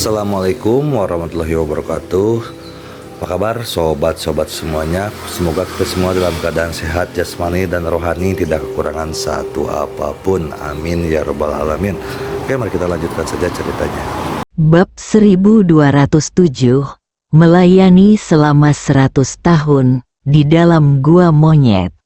Assalamualaikum warahmatullahi wabarakatuh. Apa kabar sobat-sobat semuanya? Semoga kita semua dalam keadaan sehat jasmani dan rohani, tidak kekurangan satu apapun. Amin ya rabbal alamin. Oke, mari kita lanjutkan saja ceritanya. Bab 1207, melayani selama 100 tahun di dalam gua monyet.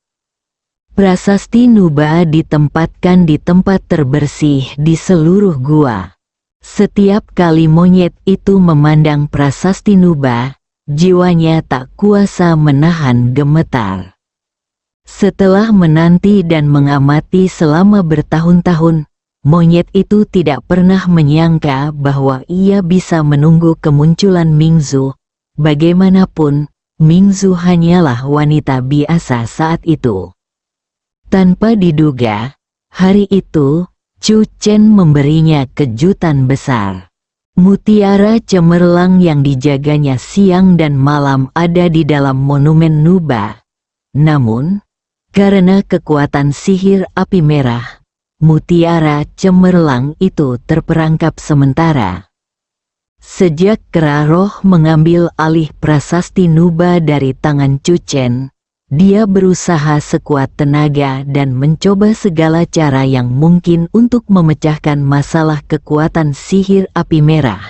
Prasasti Nuba ditempatkan di tempat terbersih di seluruh gua. Setiap kali monyet itu memandang prasasti Nuba, jiwanya tak kuasa menahan gemetar. Setelah menanti dan mengamati selama bertahun-tahun, monyet itu tidak pernah menyangka bahwa ia bisa menunggu kemunculan Mingzu. Bagaimanapun, Mingzu hanyalah wanita biasa saat itu. Tanpa diduga, hari itu Chu Chen memberinya kejutan besar. Mutiara cemerlang yang dijaganya siang dan malam ada di dalam monumen Nuba. Namun, karena kekuatan sihir api merah, mutiara cemerlang itu terperangkap sementara. Sejak Kera Roh mengambil alih prasasti Nuba dari tangan Chu Chen, dia berusaha sekuat tenaga dan mencoba segala cara yang mungkin untuk memecahkan masalah kekuatan sihir api merah.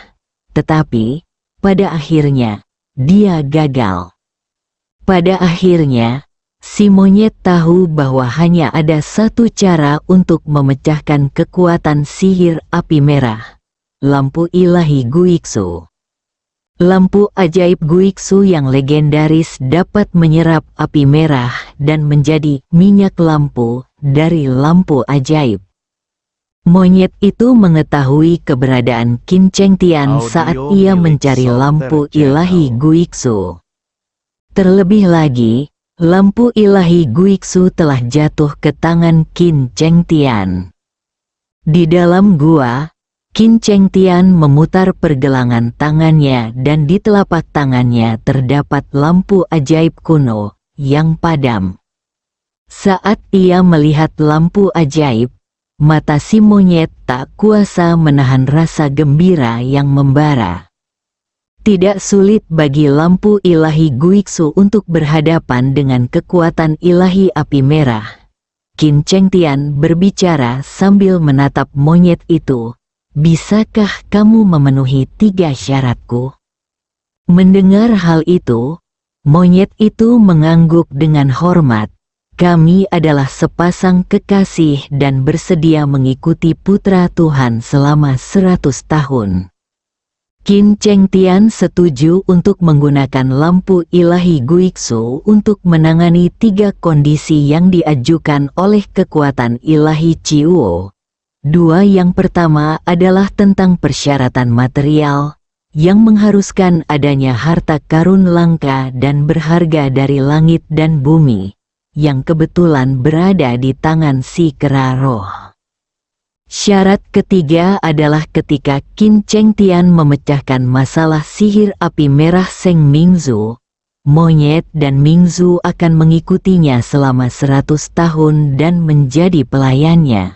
Tetapi, pada akhirnya, dia gagal. Pada akhirnya, si monyet tahu bahwa hanya ada satu cara untuk memecahkan kekuatan sihir api merah. Lampu ilahi Guiksu. Lampu ajaib Guiksu yang legendaris dapat menyerap api merah dan menjadi minyak lampu dari lampu ajaib. Monyet itu mengetahui keberadaan Qin Chengtian saat ia mencari lampu ilahi Guiksu. Terlebih lagi, lampu ilahi Guiksu telah jatuh ke tangan Qin Chengtian. Di dalam gua, Qin Chengtian memutar pergelangan tangannya dan di telapak tangannya terdapat lampu ajaib kuno yang padam. Saat ia melihat lampu ajaib, mata si monyet tak kuasa menahan rasa gembira yang membara. Tidak sulit bagi lampu ilahi Guiksu untuk berhadapan dengan kekuatan ilahi api merah. Qin Chengtian berbicara sambil menatap monyet itu. Bisakah kamu memenuhi 3 syaratku? Mendengar hal itu, monyet itu mengangguk dengan hormat. Kami adalah sepasang kekasih dan bersedia mengikuti putra Tuhan selama 100 tahun. Qin Chengtian setuju untuk menggunakan lampu ilahi Guiksu untuk menangani 3 kondisi yang diajukan oleh kekuatan ilahi Ciuo. 2 yang pertama adalah tentang persyaratan material, yang mengharuskan adanya harta karun langka dan berharga dari langit dan bumi, yang kebetulan berada di tangan si Kera Roh. Syarat ketiga adalah ketika Qin Chengtian memecahkan masalah sihir api merah Seng Mingzu, monyet dan Mingzu akan mengikutinya selama 100 tahun dan menjadi pelayannya.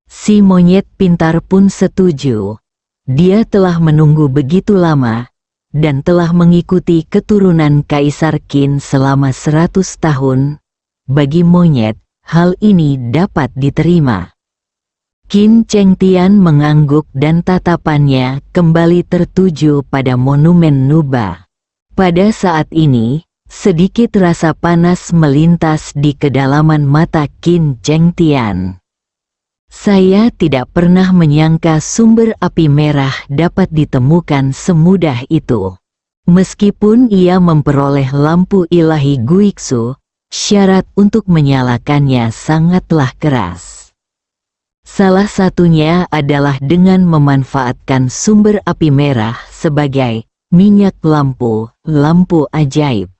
Si monyet pintar pun setuju. Dia telah menunggu begitu lama, dan telah mengikuti keturunan Kaisar Qin selama 100 tahun. Bagi monyet, hal ini dapat diterima. Qin Chengtian mengangguk dan tatapannya kembali tertuju pada monumen Nuba. Pada saat ini, sedikit rasa panas melintas di kedalaman mata Qin Chengtian. Saya tidak pernah menyangka sumber api merah dapat ditemukan semudah itu. Meskipun ia memperoleh lampu ilahi Guiksu, syarat untuk menyalakannya sangatlah keras. Salah satunya adalah dengan memanfaatkan sumber api merah sebagai minyak lampu, lampu ajaib.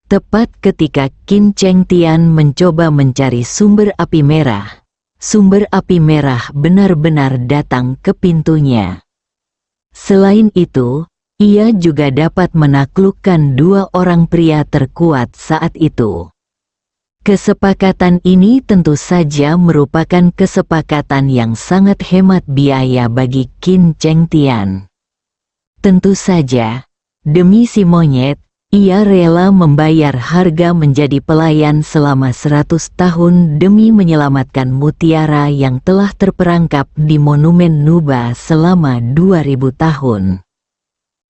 Tepat ketika Qin Chengtian mencoba mencari sumber api merah, sumber api merah benar-benar datang ke pintunya. Selain itu, ia juga dapat menaklukkan 2 orang pria terkuat saat itu. Kesepakatan ini tentu saja merupakan kesepakatan yang sangat hemat biaya bagi Qin Chengtian. Tentu saja, demi si monyet, ia rela membayar harga menjadi pelayan selama 100 tahun demi menyelamatkan mutiara yang telah terperangkap di Monumen Nuba selama 2000 tahun.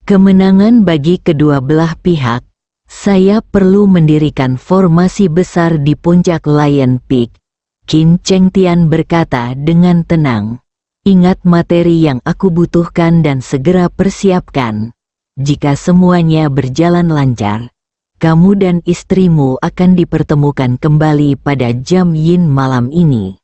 Kemenangan bagi kedua belah pihak. Saya perlu mendirikan formasi besar di puncak Lion Peak. Qin Chengtian berkata dengan tenang. Ingat materi yang aku butuhkan dan segera persiapkan. Jika semuanya berjalan lancar, kamu dan istrimu akan dipertemukan kembali pada jam Yin malam ini.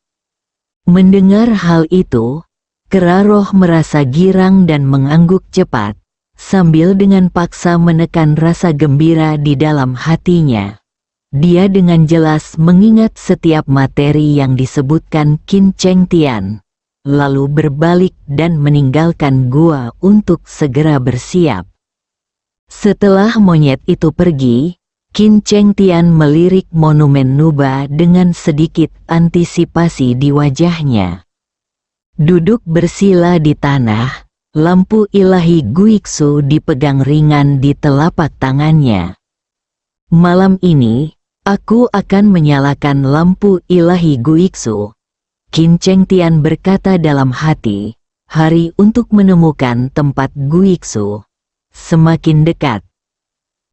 Mendengar hal itu, Keraroh merasa girang dan mengangguk cepat, sambil dengan paksa menekan rasa gembira di dalam hatinya. Dia dengan jelas mengingat setiap materi yang disebutkan Qin Chengtian, lalu berbalik dan meninggalkan gua untuk segera bersiap. Setelah monyet itu pergi, Qin Chengtian melirik Monumen Nuba dengan sedikit antisipasi di wajahnya. Duduk bersila di tanah, lampu ilahi Guiksu dipegang ringan di telapak tangannya. Malam ini, aku akan menyalakan lampu ilahi Guiksu. Qin Chengtian berkata dalam hati, hari untuk menemukan tempat Guiksu semakin dekat.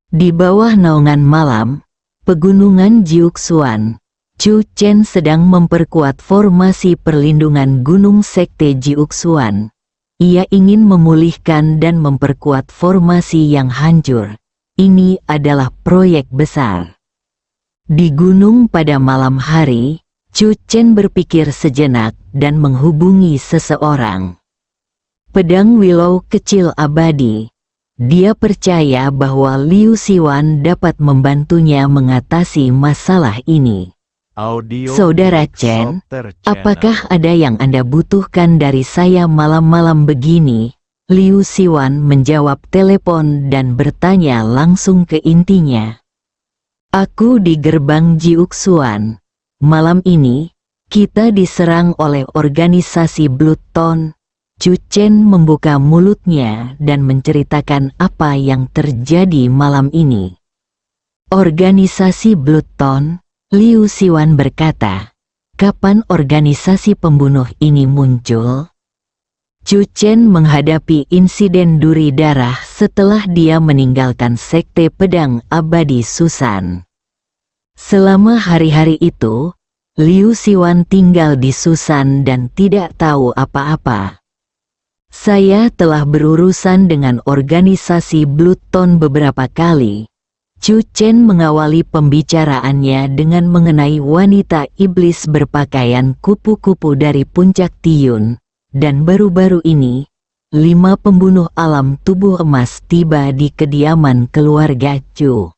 Di bawah naungan malam, pegunungan Jiuxuan, Chu Chen sedang memperkuat formasi perlindungan Gunung Sekte Jiuxuan. Ia ingin memulihkan dan memperkuat formasi yang hancur. Ini adalah proyek besar. Di gunung pada malam hari, Chu Chen berpikir sejenak dan menghubungi seseorang. Pedang Willow kecil abadi. Dia percaya bahwa Liu Siwan dapat membantunya mengatasi masalah ini. Saudara Chen, apakah ada yang Anda butuhkan dari saya malam-malam begini? Liu Siwan menjawab telepon dan bertanya langsung ke intinya. Aku di gerbang Jiuxuan. Malam ini, kita diserang oleh organisasi Bloodstone. Chu Chen membuka mulutnya dan menceritakan apa yang terjadi malam ini. Organisasi Bloodstone? Liu Siwan berkata, kapan organisasi pembunuh ini muncul? Chu Chen menghadapi insiden duri darah setelah dia meninggalkan Sekte Pedang Abadi Susan. Selama hari-hari itu, Liu Siwan tinggal di Susan dan tidak tahu apa-apa. Saya telah berurusan dengan organisasi Bloodstone beberapa kali. Chu Chen mengawali pembicaraannya dengan mengenai wanita iblis berpakaian kupu-kupu dari puncak Tiun, dan baru-baru ini, 5 pembunuh alam tubuh emas tiba di kediaman keluarga Chu.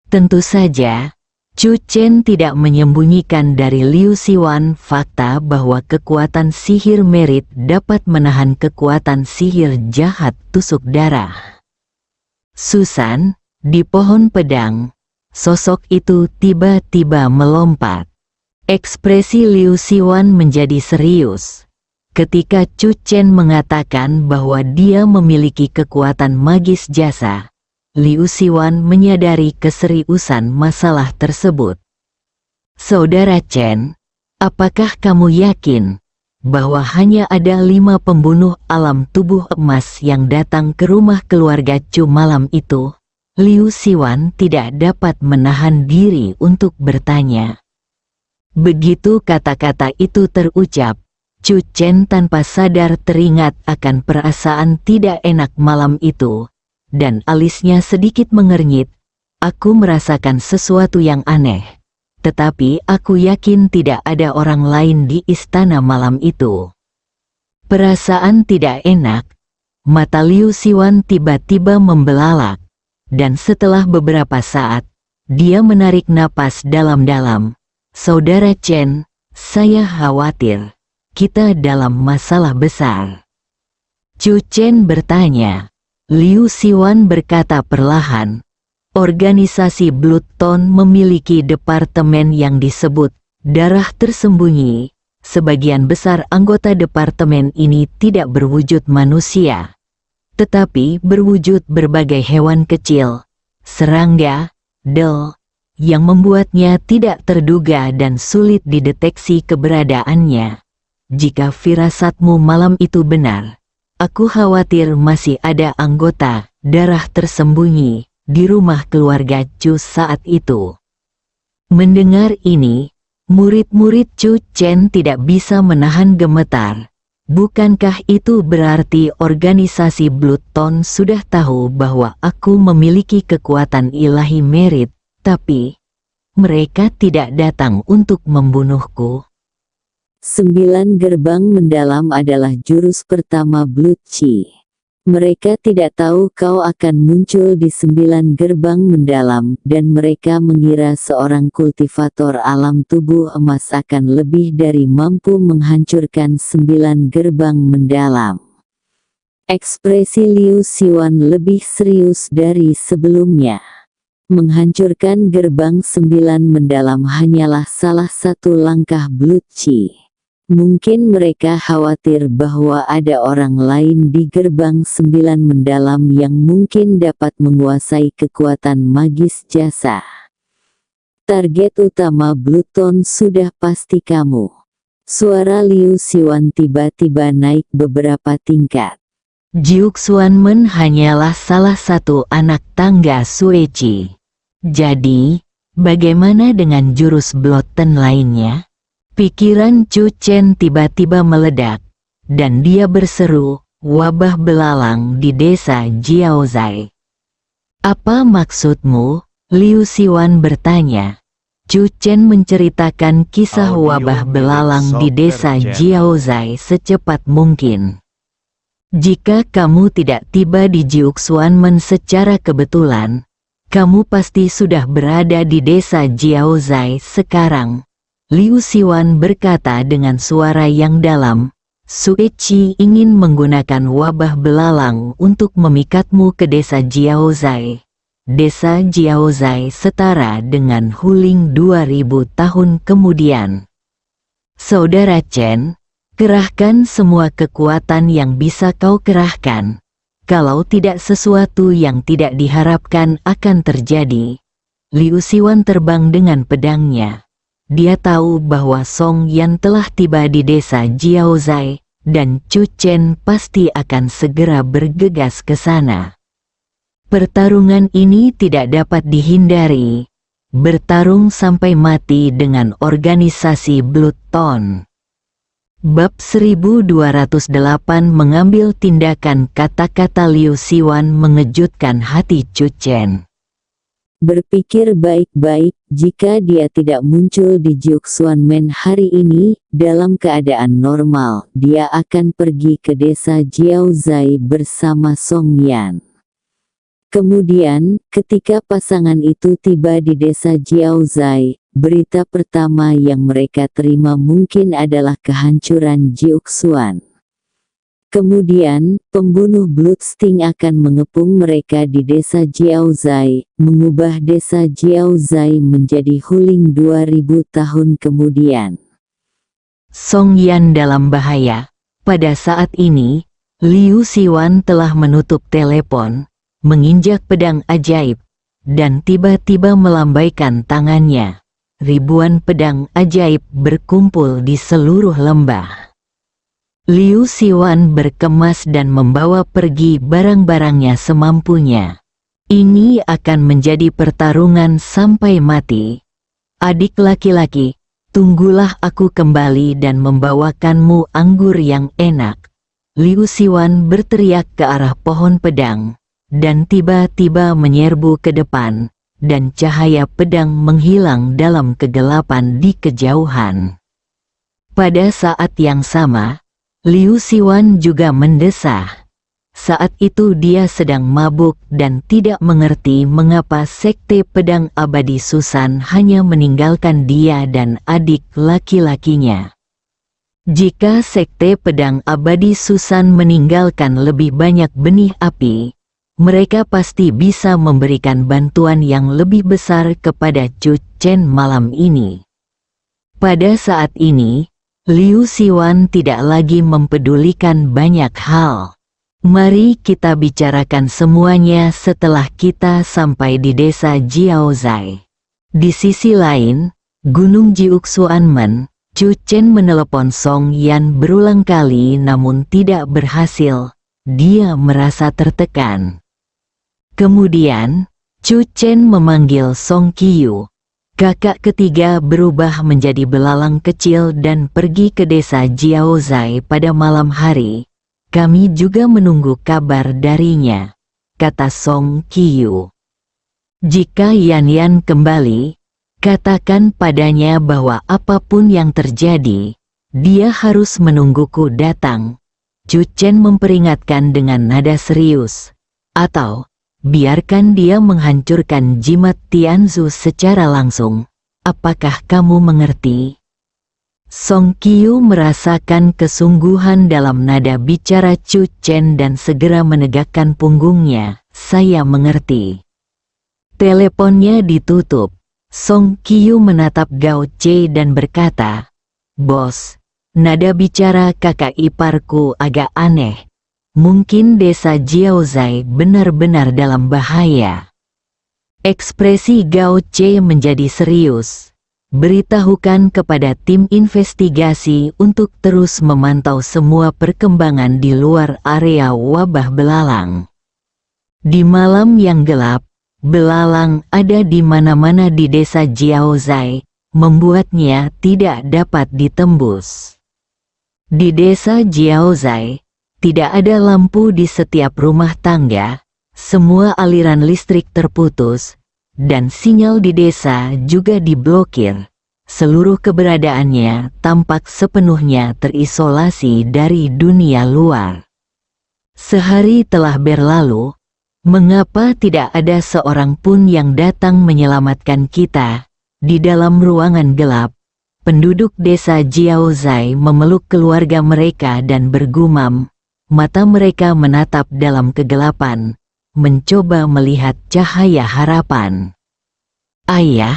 Tentu saja, Chu Chen tidak menyembunyikan dari Liu Siwan fakta bahwa kekuatan sihir merit dapat menahan kekuatan sihir jahat tusuk darah. Susan, di pohon pedang, sosok itu tiba-tiba melompat. Ekspresi Liu Siwan menjadi serius. Ketika Chu Chen mengatakan bahwa dia memiliki kekuatan magis jasa, Liu Siwan menyadari keseriusan masalah tersebut. Saudara Chen, apakah kamu yakin bahwa hanya ada 5 pembunuh alam tubuh emas yang datang ke rumah keluarga Chu malam itu? Liu Siwan tidak dapat menahan diri untuk bertanya. Begitu kata-kata itu terucap, Chu Chen tanpa sadar teringat akan perasaan tidak enak malam itu, dan alisnya sedikit mengernyit. Aku merasakan sesuatu yang aneh, tetapi aku yakin tidak ada orang lain di istana malam itu. Perasaan tidak enak, mata Liu Siwan tiba-tiba membelalak. Dan setelah beberapa saat, dia menarik napas dalam-dalam. Saudara Chen, saya khawatir. Kita dalam masalah besar. Chu Chen bertanya. Liu Siwan berkata perlahan. Organisasi Bloodstone memiliki departemen yang disebut darah tersembunyi. Sebagian besar anggota departemen ini tidak berwujud manusia. tetapi berwujud berbagai hewan kecil, serangga, del, yang membuatnya tidak terduga dan sulit dideteksi keberadaannya. Jika firasatmu malam itu benar, aku khawatir masih ada anggota darah tersembunyi di rumah keluarga Chu saat itu. Mendengar ini, murid-murid Chu Chen tidak bisa menahan gemetar. Bukankah itu berarti organisasi Bloodstone sudah tahu bahwa aku memiliki kekuatan ilahi merit, tapi mereka tidak datang untuk membunuhku? 9 gerbang mendalam adalah jurus pertama Blood Chi. Mereka tidak tahu kau akan muncul di 9 gerbang mendalam, dan mereka mengira seorang kultivator alam tubuh emas akan lebih dari mampu menghancurkan 9 gerbang mendalam. Ekspresi Liu Xiwan lebih serius dari sebelumnya. Menghancurkan gerbang 9 mendalam hanyalah salah satu langkah Blood Chi. Mungkin mereka khawatir bahwa ada orang lain di gerbang 9 mendalam yang mungkin dapat menguasai kekuatan magis jasa. Target utama Bloodstone sudah pasti kamu. Suara Liu Xiwan tiba-tiba naik beberapa tingkat. Jiuk Xuanmen hanyalah salah satu anak tangga Sueci. Jadi, bagaimana dengan jurus Bloodstone lainnya? Pikiran Chu Chen tiba-tiba meledak, dan dia berseru, "Wabah belalang di desa Jiaozai." "Apa maksudmu?" Liu Xiwan bertanya. Chu Chen menceritakan kisah wabah belalang di desa Jiaozai secepat mungkin. "Jika kamu tidak tiba di Jiuk Xuanmen secara kebetulan, kamu pasti sudah berada di desa Jiaozai sekarang," Liu Xiwan berkata dengan suara yang dalam. "Sueci ingin menggunakan wabah belalang untuk memikatmu ke desa Jiaozai. Desa Jiaozai setara dengan Huling 2000 tahun kemudian. Saudara Chen, kerahkan semua kekuatan yang bisa kau kerahkan. Kalau tidak, sesuatu yang tidak diharapkan akan terjadi." Liu Xiwan terbang dengan pedangnya. Dia tahu bahwa Song Yan telah tiba di desa Jiaozai, dan Chu Chen pasti akan segera bergegas ke sana. Pertarungan ini tidak dapat dihindari. Bertarung sampai mati dengan organisasi Bloodstone. Bab 1208 mengambil tindakan. Kata-kata Liu Xiwan mengejutkan hati Chu Chen. Berpikir baik-baik, jika dia tidak muncul di Jiuk Xuanmen hari ini, dalam keadaan normal, dia akan pergi ke desa Jiaozai bersama Song Yan. Kemudian, ketika pasangan itu tiba di desa Jiaozai, berita pertama yang mereka terima mungkin adalah kehancuran Jiuk Xuan. Kemudian, pembunuh Bloodsting akan mengepung mereka di desa Jiaozai, mengubah desa Jiaozai menjadi Huling 2000 tahun kemudian. Song Yan dalam bahaya. Pada saat ini, Liu Xiwan telah menutup telepon, menginjak pedang ajaib, dan tiba-tiba melambaikan tangannya. Ribuan pedang ajaib berkumpul di seluruh lembah. Liu Xiwan berkemas dan membawa pergi barang-barangnya semampunya. Ini akan menjadi pertarungan sampai mati. "Adik laki-laki, tunggulah aku kembali dan membawakanmu anggur yang enak." Liu Xiwan berteriak ke arah pohon pedang, dan tiba-tiba menyerbu ke depan, dan cahaya pedang menghilang dalam kegelapan di kejauhan. Pada saat yang sama, Liu Xiwan juga mendesah. Saat itu dia sedang mabuk dan tidak mengerti mengapa Sekte Pedang Abadi Susan hanya meninggalkan dia dan adik laki-lakinya. Jika Sekte Pedang Abadi Susan meninggalkan lebih banyak benih api, mereka pasti bisa memberikan bantuan yang lebih besar kepada Chu Chen malam ini. Pada saat ini, Liu Xiwan tidak lagi mempedulikan banyak hal. Mari kita bicarakan semuanya setelah kita sampai di desa Jiaozai. Di sisi lain, Gunung Jiuxuanmen, Chu Chen menelepon Song Yan berulang kali namun tidak berhasil. Dia merasa tertekan. Kemudian, Chu Chen memanggil Song Qiu. Kakak ketiga berubah menjadi belalang kecil dan pergi ke desa Jiaozai pada malam hari. Kami juga menunggu kabar darinya, kata Song Qiu. Jika Yan Yan kembali, katakan padanya bahwa apapun yang terjadi, dia harus menungguku datang. Chu Chen memperingatkan dengan nada serius. Atau, biarkan dia menghancurkan jimat Tianzu secara langsung. Apakah kamu mengerti? Song Qiu merasakan kesungguhan dalam nada bicara Chu Chen dan segera menegakkan punggungnya. Saya mengerti. Teleponnya ditutup. Song Qiu menatap Gao Che dan berkata, "Bos, nada bicara kakak iparku agak aneh. Mungkin desa Jiaozai benar-benar dalam bahaya." Ekspresi Gao Che menjadi serius. Beritahukan kepada tim investigasi untuk terus memantau semua perkembangan di luar area wabah belalang. Di malam yang gelap, belalang ada di mana-mana di desa Jiaozai, membuatnya tidak dapat ditembus. Di desa Jiaozai, tidak ada lampu di setiap rumah tangga, semua aliran listrik terputus, dan sinyal di desa juga diblokir. Seluruh keberadaannya tampak sepenuhnya terisolasi dari dunia luar. Sehari telah berlalu, mengapa tidak ada seorang pun yang datang menyelamatkan kita? Di dalam ruangan gelap, penduduk desa Jiaozai memeluk keluarga mereka dan bergumam. Mata mereka menatap dalam kegelapan, mencoba melihat cahaya harapan. Ayah,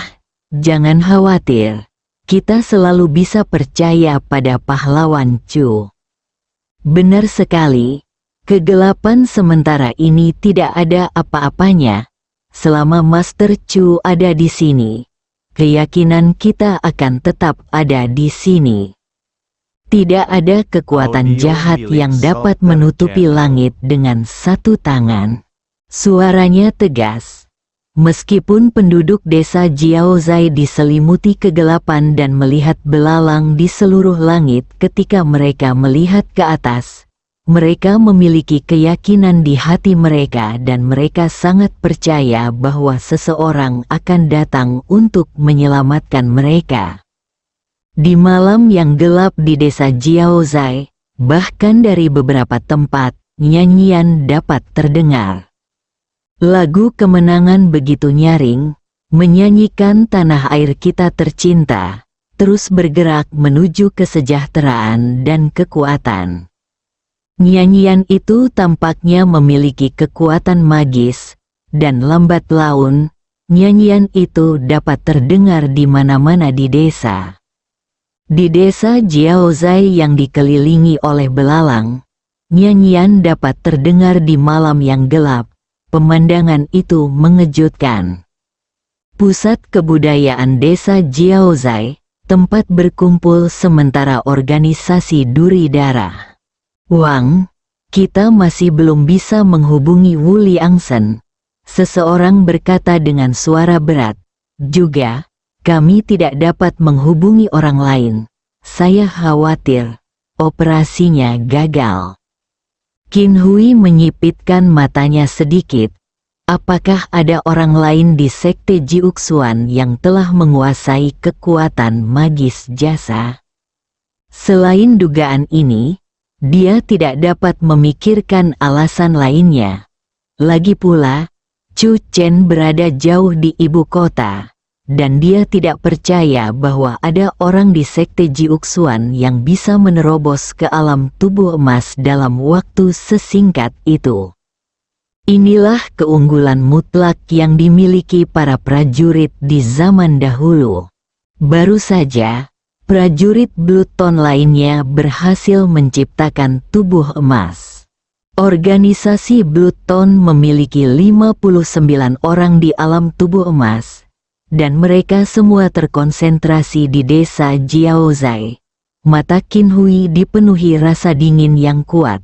jangan khawatir. Kita selalu bisa percaya pada pahlawan Chu. Benar sekali. Kegelapan sementara ini tidak ada apa-apanya. Selama Master Chu ada di sini, keyakinan kita akan tetap ada di sini. Tidak ada kekuatan jahat yang dapat menutupi langit dengan satu tangan. Suaranya tegas. Meskipun penduduk desa Jiaozai diselimuti kegelapan dan melihat belalang di seluruh langit ketika mereka melihat ke atas, mereka memiliki keyakinan di hati mereka dan mereka sangat percaya bahwa seseorang akan datang untuk menyelamatkan mereka. Di malam yang gelap di desa Jiaozai, bahkan dari beberapa tempat, nyanyian dapat terdengar. Lagu kemenangan begitu nyaring, menyanyikan tanah air kita tercinta, terus bergerak menuju kesejahteraan dan kekuatan. Nyanyian itu tampaknya memiliki kekuatan magis, dan lambat laun, nyanyian itu dapat terdengar di mana-mana di desa. Di desa Jiaozai yang dikelilingi oleh belalang, nyanyian dapat terdengar di malam yang gelap. Pemandangan itu mengejutkan. Pusat kebudayaan desa Jiaozai, tempat berkumpul sementara organisasi Duri Darah. Wang, kita masih belum bisa menghubungi Wu Liangsen. Seseorang berkata dengan suara berat. Juga, kami tidak dapat menghubungi orang lain. Saya khawatir, operasinya gagal. Qin Hui menyipitkan matanya sedikit. Apakah ada orang lain di sekte Jiuxuan yang telah menguasai kekuatan magis jasa? Selain dugaan ini, dia tidak dapat memikirkan alasan lainnya. Lagi pula, Chu Chen berada jauh di ibu kota, dan dia tidak percaya bahwa ada orang di sekte Jiuxuan yang bisa menerobos ke alam tubuh emas dalam waktu sesingkat itu. Inilah keunggulan mutlak yang dimiliki para prajurit di zaman dahulu. Baru saja, prajurit Bluton lainnya berhasil menciptakan tubuh emas. Organisasi Bloodstone memiliki 59 orang di alam tubuh emas, dan mereka semua terkonsentrasi di desa Jiaozai. Mata Qin Hui dipenuhi rasa dingin yang kuat.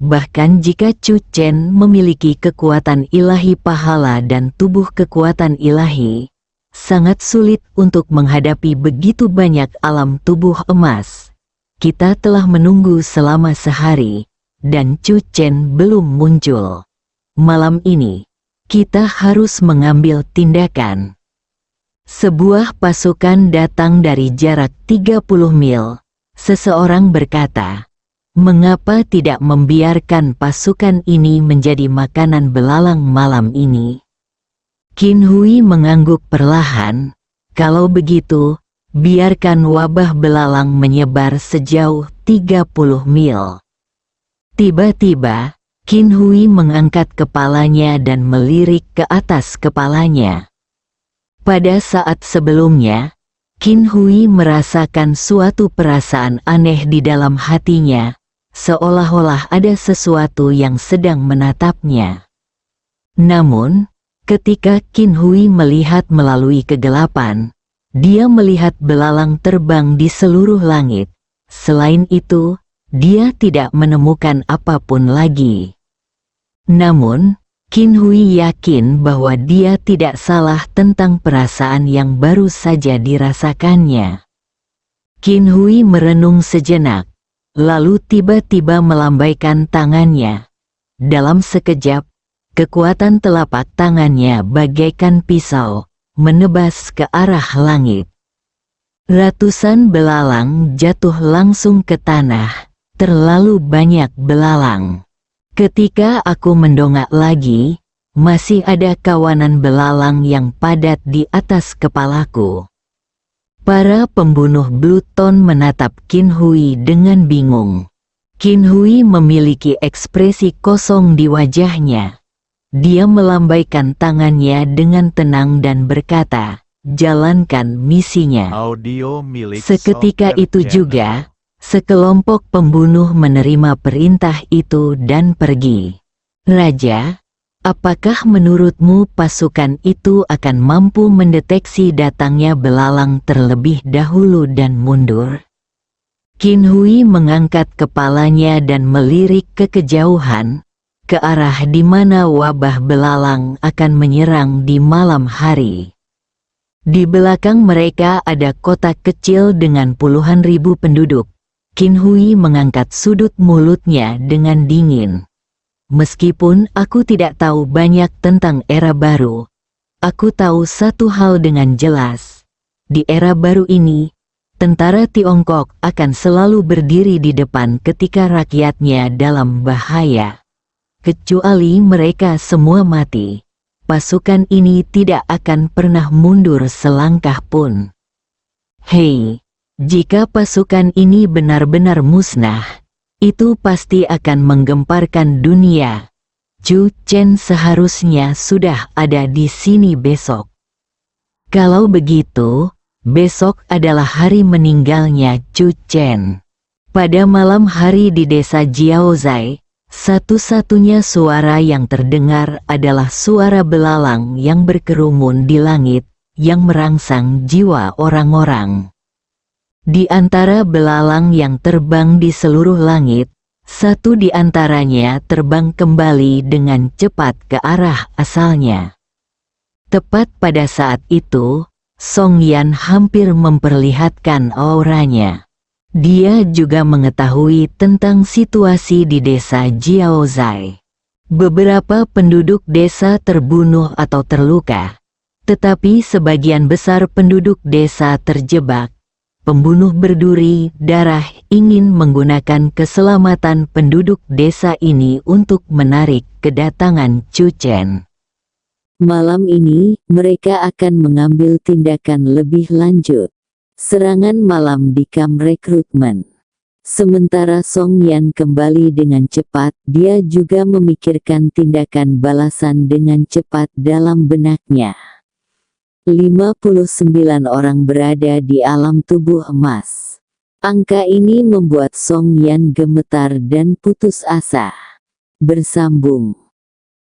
Bahkan jika Chu Chen memiliki kekuatan ilahi pahala dan tubuh kekuatan ilahi, sangat sulit untuk menghadapi begitu banyak alam tubuh emas. Kita telah menunggu selama sehari, dan Chu Chen belum muncul. Malam ini, kita harus mengambil tindakan. Sebuah pasukan datang dari jarak 30 mil. Seseorang berkata, "Mengapa tidak membiarkan pasukan ini menjadi makanan belalang malam ini?" Qin Hui mengangguk perlahan. "Kalau begitu, biarkan wabah belalang menyebar sejauh 30 mil." Tiba-tiba, Qin Hui mengangkat kepalanya dan melirik ke atas kepalanya. Pada saat sebelumnya, Qin Hui merasakan suatu perasaan aneh di dalam hatinya, seolah-olah ada sesuatu yang sedang menatapnya. Namun, ketika Qin Hui melihat melalui kegelapan, dia melihat belalang terbang di seluruh langit. Selain itu, dia tidak menemukan apapun lagi. Namun, Qin Hui yakin bahwa dia tidak salah tentang perasaan yang baru saja dirasakannya. Qin Hui merenung sejenak, lalu tiba-tiba melambaikan tangannya. Dalam sekejap, kekuatan telapak tangannya bagaikan pisau, menebas ke arah langit. Ratusan belalang jatuh langsung ke tanah, terlalu banyak belalang. Ketika aku mendongak lagi, masih ada kawanan belalang yang padat di atas kepalaku. Para pembunuh Bloodstone menatap Qin Hui dengan bingung. Qin Hui memiliki ekspresi kosong di wajahnya. Dia melambaikan tangannya dengan tenang dan berkata, "Jalankan misinya." Audio milik Seketika Software itu Channel. juga, sekelompok pembunuh menerima perintah itu dan pergi. "Raja, apakah menurutmu pasukan itu akan mampu mendeteksi datangnya belalang terlebih dahulu dan mundur?" Qin Hui mengangkat kepalanya dan melirik ke kejauhan, ke arah di mana wabah belalang akan menyerang di malam hari. Di belakang mereka ada kota kecil dengan puluhan ribu penduduk. Qin Hui mengangkat sudut mulutnya dengan dingin. "Meskipun aku tidak tahu banyak tentang era baru, aku tahu satu hal dengan jelas. Di era baru ini, tentara Tiongkok akan selalu berdiri di depan ketika rakyatnya dalam bahaya. Kecuali mereka semua mati, pasukan ini tidak akan pernah mundur selangkah pun. Hei, jika pasukan ini benar-benar musnah, itu pasti akan menggemparkan dunia. Chu Chen seharusnya sudah ada di sini besok. Kalau begitu, besok adalah hari meninggalnya Chu Chen." Pada malam hari di desa Jiaozai, satu-satunya suara yang terdengar adalah suara belalang yang berkerumun di langit, yang merangsang jiwa orang-orang. Di antara belalang yang terbang di seluruh langit, satu di antaranya terbang kembali dengan cepat ke arah asalnya. Tepat pada saat itu, Song Yan hampir memperlihatkan auranya. Dia juga mengetahui tentang situasi di desa Jiaozai. Beberapa penduduk desa terbunuh atau terluka, tetapi sebagian besar penduduk desa terjebak. Pembunuh berduri darah ingin menggunakan keselamatan penduduk desa ini untuk menarik kedatangan Chu Chen. Malam ini, mereka akan mengambil tindakan lebih lanjut. Serangan malam di kamp rekrutmen. Sementara Song Yan kembali dengan cepat, dia juga memikirkan tindakan balasan dengan cepat dalam benaknya. 59 orang berada di alam tubuh emas. Angka ini membuat Song Yan gemetar dan putus asa. Bersambung.